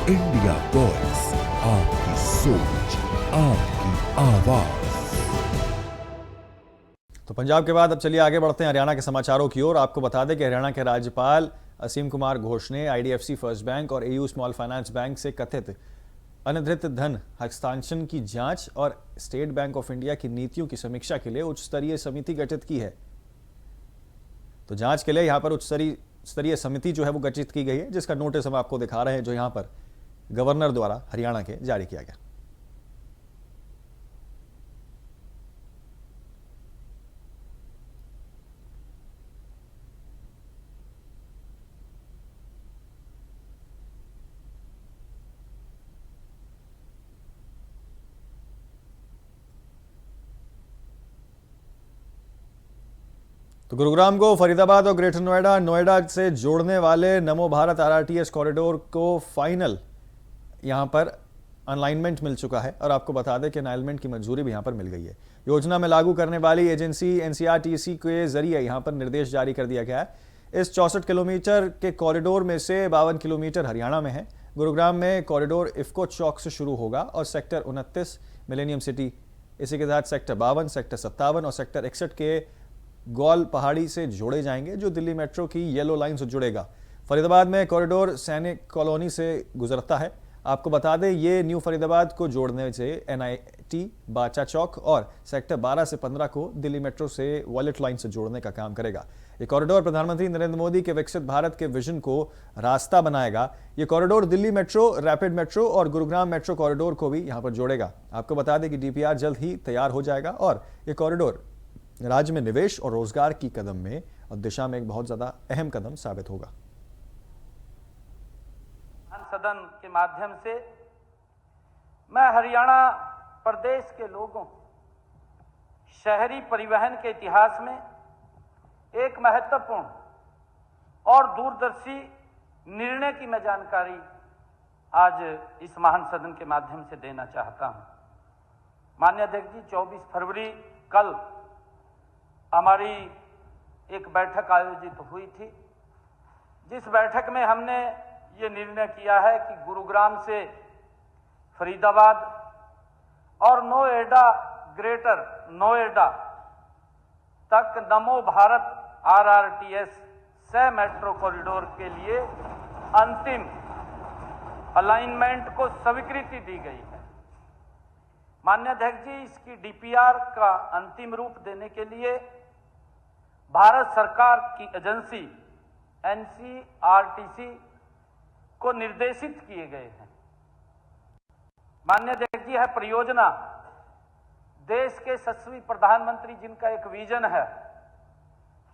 India voice, आपकी सोच, आपकी आवाज। तो पंजाब के बाद अब चलिए आगे बढ़ते हैं हरियाणा के समाचारों की ओर। आपको बता दें कि हरियाणा के राज्यपाल असीम कुमार घोष ने आईडीएफसी फर्स्ट बैंक और एयू स्मॉल फाइनेंस बैंक से कथित अनधिकृत धन हस्तांतरण की जांच और स्टेट बैंक ऑफ इंडिया की नीतियों की समीक्षा के लिए उच्च स्तरीय समिति गठित की है। तो जांच के लिए यहां पर उच्च स्तरीय समिति जो है वो गठित की गई है, जिसका नोटिस हम आपको दिखा रहे हैं, जो यहां पर गवर्नर द्वारा हरियाणा के जारी किया गया। तो गुरुग्राम को फरीदाबाद और ग्रेटर नोएडा से जोड़ने वाले नमो भारत आरआरटीएस कॉरिडोर को फाइनल यहां पर अलाइनमेंट मिल चुका है और आपको बता दें कि अलाइनमेंट की मंजूरी भी यहां पर मिल गई है। योजना में लागू करने वाली एजेंसी एनसीआरटीसी के जरिए यहां पर निर्देश जारी कर दिया गया है। इस 64 किलोमीटर के कॉरिडोर में से 52 किलोमीटर हरियाणा में है। गुरुग्राम में कॉरिडोर इफ्को चौक से शुरू होगा और सेक्टर 29 मिलेनियम सिटी, इसी के तहत सेक्टर 52, सेक्टर 57 और सेक्टर 61 के गौल पहाड़ी से जोड़े जाएंगे, जो दिल्ली मेट्रो की येलो लाइन से जुड़ेगा। फरीदाबाद में कॉरिडोर सैनिक कॉलोनी से गुजरता है। आपको बता दें ये न्यू फरीदाबाद को जोड़ने से एनआईटी बाचा चौक और सेक्टर 12 से 15 को दिल्ली मेट्रो से वॉलेट लाइन से जोड़ने का काम करेगा। ये कॉरिडोर प्रधानमंत्री नरेंद्र मोदी के विकसित भारत के विजन को रास्ता बनाएगा। ये corridor Delhi metro, rapid metro और गुरुग्राम मेट्रो कॉरिडोर को भी यहां पर जोड़ेगा। आपको बता दें कि डीपीआर जल्द ही तैयार हो जाएगा और ये कॉरिडोर राज्य में निवेश और रोजगार की कदम में और दिशा में एक बहुत ज्यादा अहम कदम साबित होगा। सदन के माध्यम से मैं हरियाणा प्रदेश के लोगों शहरी परिवहन के इतिहास में एक महत्वपूर्ण और दूरदर्शी निर्णय की मैं जानकारी आज इस महान सदन के माध्यम से देना चाहता हूं। माननीय अध्यक्ष जी, 24 फरवरी कल हमारी एक बैठक आयोजित हुई थी, जिस बैठक में हमने ये निर्णय किया है कि गुरुग्राम से फरीदाबाद और नोएडा, ग्रेटर नोएडा तक नमो भारत आरआरटीएस सह मेट्रो कॉरिडोर के लिए अंतिम अलाइनमेंट को स्वीकृति दी गई है। माननीय अध्यक्ष जी, इसकी डीपीआर का अंतिम रूप देने के लिए भारत सरकार की एजेंसी एनसीआरटीसी को निर्देशित किए गए हैं। माननीय अध्यक्ष जी, है परियोजना देश के यशस्वी प्रधानमंत्री जिनका एक विजन है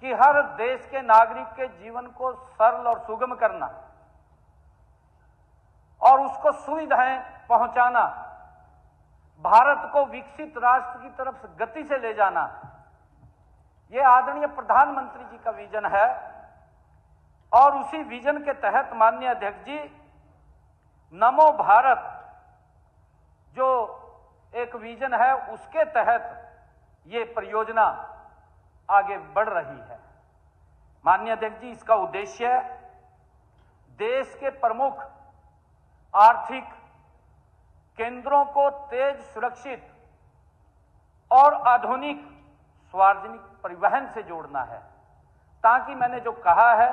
कि हर देश के नागरिक के जीवन को सरल और सुगम करना और उसको सुविधाएं पहुंचाना, भारत को विकसित राष्ट्र की तरफ गति से ले जाना, यह आदरणीय प्रधानमंत्री जी का विजन है। और उसी विजन के तहत माननीय अध्यक्ष जी, नमो भारत जो एक विजन है, उसके तहत ये परियोजना आगे बढ़ रही है। माननीय अध्यक्ष जी, इसका उद्देश्य देश के प्रमुख आर्थिक केंद्रों को तेज, सुरक्षित और आधुनिक सार्वजनिक परिवहन से जोड़ना है, ताकि मैंने जो कहा है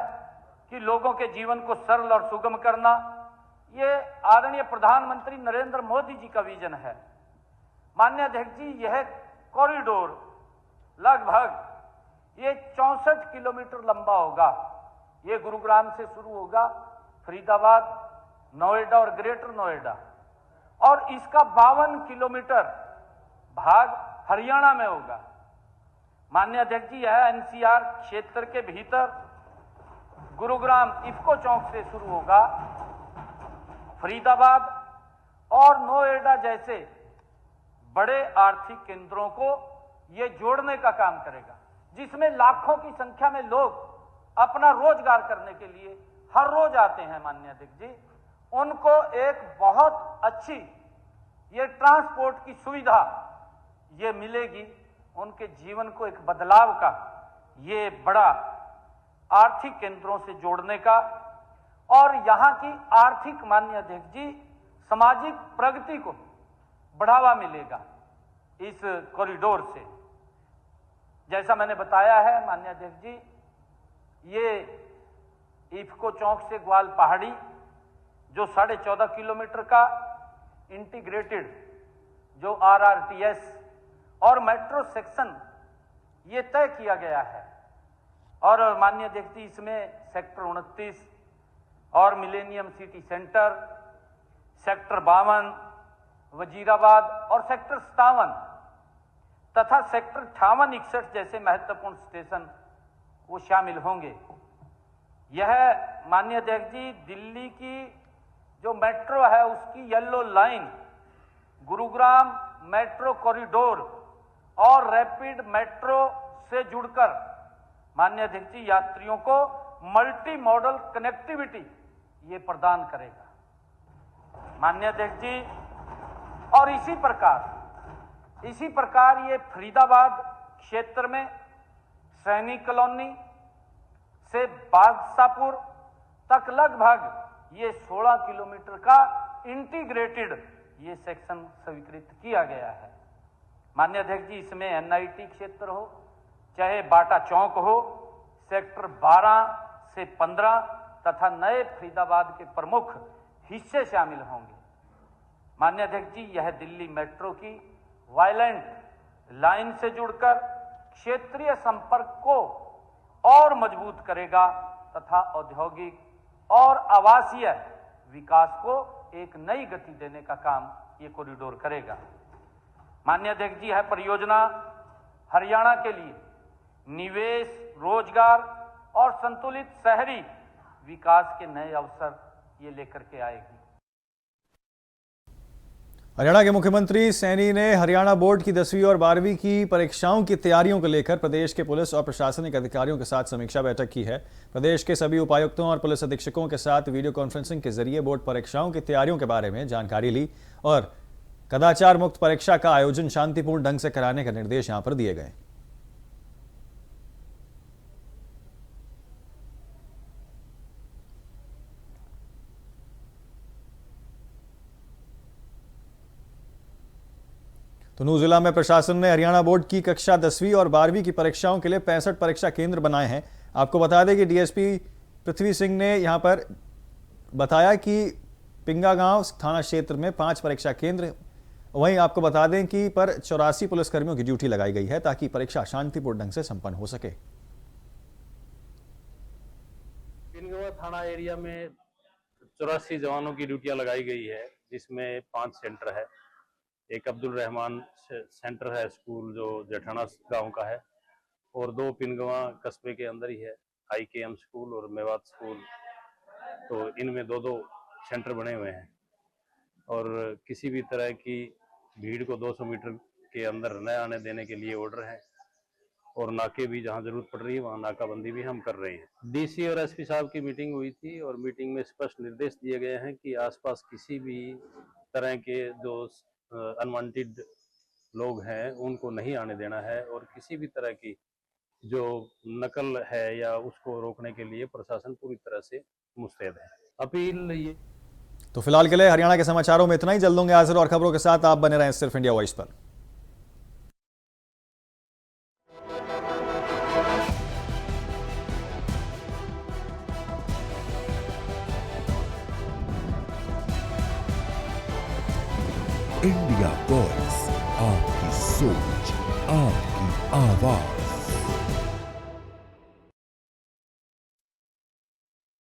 कि लोगों के जीवन को सरल और सुगम करना, ये आदरणीय प्रधानमंत्री नरेंद्र मोदी जी का विजन है। माननीय अध्यक्ष जी, यह कॉरिडोर लगभग ये 64 किलोमीटर लंबा होगा। ये गुरुग्राम से शुरू होगा, फरीदाबाद, नोएडा और ग्रेटर नोएडा, और इसका 52 किलोमीटर भाग हरियाणा में होगा। माननीय अध्यक्ष जी, यह एनसीआर क्षेत्र के भीतर गुरुग्राम इफ्को चौक से शुरू होगा, फरीदाबाद और नोएडा जैसे बड़े आर्थिक केंद्रों को यह जोड़ने का काम करेगा, जिसमें लाखों की संख्या में लोग अपना रोजगार करने के लिए हर रोज आते हैं। माननीय अध्यक्ष जी, उनको एक बहुत अच्छी ये ट्रांसपोर्ट की सुविधा ये मिलेगी, उनके जीवन को एक बदलाव का ये बड़ा आर्थिक केंद्रों से जोड़ने का और यहाँ की आर्थिक, माननीय अध्यक्ष जी, सामाजिक प्रगति को बढ़ावा मिलेगा इस कॉरिडोर से। जैसा मैंने बताया है माननीय अध्यक्ष जी, ये इफ्को चौक से ग्वाल पहाड़ी जो 14.5 किलोमीटर का इंटीग्रेटेड जो RRTS और मेट्रो सेक्शन ये तय किया गया है। और माननीय अध्यक्ष जी, इसमें सेक्टर 29 और millennium city centre, sector 52, Wazirabad और सेक्टर 57 तथा सेक्टर 58, 61 जैसे महत्वपूर्ण स्टेशन वो शामिल होंगे। यह माननीय अध्यक्ष जी, दिल्ली की जो मेट्रो है उसकी yellow line, Gurugram metro corridor और रैपिड मेट्रो से जुड़कर माननीय अध्यक्ष जी, यात्रियों को मल्टी मॉडल कनेक्टिविटी ये प्रदान करेगा माननीय अध्यक्ष जी। और इसी प्रकार ये फरीदाबाद क्षेत्र में सैनिक कॉलोनी से बादशाहपुर तक लगभग ये 16 किलोमीटर का इंटीग्रेटेड ये सेक्शन स्वीकृत किया गया है माननीय अध्यक्ष जी। इसमें NIT क्षेत्र हो, चाहे बाटा चौक हो, सेक्टर 12 से 15 तथा नए फरीदाबाद के प्रमुख हिस्से शामिल होंगे माननीय अध्यक्ष जी। यह दिल्ली मेट्रो की वायलेंट लाइन से जुड़कर क्षेत्रीय संपर्क को और मजबूत करेगा तथा औद्योगिक और आवासीय विकास को एक नई गति देने का काम ये कॉरिडोर करेगा माननीय अध्यक्ष जी। यह परियोजना हरियाणा के लिए निवेश, रोजगार और संतुलित शहरी विकास के नए अवसर ये लेकर के आएगी। हरियाणा के मुख्यमंत्री सैनी ने हरियाणा बोर्ड की 10वीं और 12वीं की परीक्षाओं की तैयारियों को लेकर प्रदेश के पुलिस और प्रशासनिक अधिकारियों के साथ समीक्षा बैठक की है। प्रदेश के सभी उपायुक्तों और पुलिस अधीक्षकों के साथ वीडियो कॉन्फ्रेंसिंग के जरिए बोर्ड परीक्षाओं की तैयारियों के बारे में जानकारी ली और कदाचार मुक्त परीक्षा का आयोजन शांतिपूर्ण ढंग से कराने के निर्देश यहां पर दिए गए। तो नूंह जिला में प्रशासन ने हरियाणा बोर्ड की कक्षा 10वीं और 12वीं की परीक्षाओं के लिए 65 परीक्षा केंद्र बनाए हैं। आपको बता दें कि डीएसपी पृथ्वी सिंह ने यहां पर बताया कि पिंगा गांव थाना क्षेत्र में 5 परीक्षा केंद्र, वहीं आपको बता दें कि पर 84 पुलिसकर्मियों की ड्यूटी लगाई गई है ताकि परीक्षा शांतिपूर्ण ढंग से संपन्न हो सके। पिंगा थाना एरिया में 84 जवानों की ड्यूटियां लगाई गई है, जिसमें 5 सेंटर है। एक अब्दुल रहमान सेंटर है, स्कूल जो जेठाना गांव का है, और 2 पिनगवा कस्बे के अंदर ही है, IKM स्कूल और मेवात स्कूल। तो इनमें 2-2 सेंटर बने हुए हैं और किसी भी तरह की भीड़ को 200 मीटर के अंदर न आने देने के लिए ऑर्डर है और नाके भी जहां जरूरत पड़ रही है वहां नाकाबंदी भी हम कर रहे हैं। DC और SP साहब की मीटिंग हुई थी और मीटिंग में स्पष्ट निर्देश दिए गए हैं कि आसपास किसी भी तरह के जो अनवांटेड लोग हैं उनको नहीं आने देना है और किसी भी तरह की जो नकल है या उसको रोकने के लिए प्रशासन पूरी तरह से मुस्तैद है। अपील ये तो फिलहाल के लिए हरियाणा के समाचारों में इतना ही। जल्द होंगे हाजिर और खबरों के साथ। आप बने रहें सिर्फ इंडिया वॉइस पर। इंडिया वॉइस, आपकी सोच, आपकी आवाज।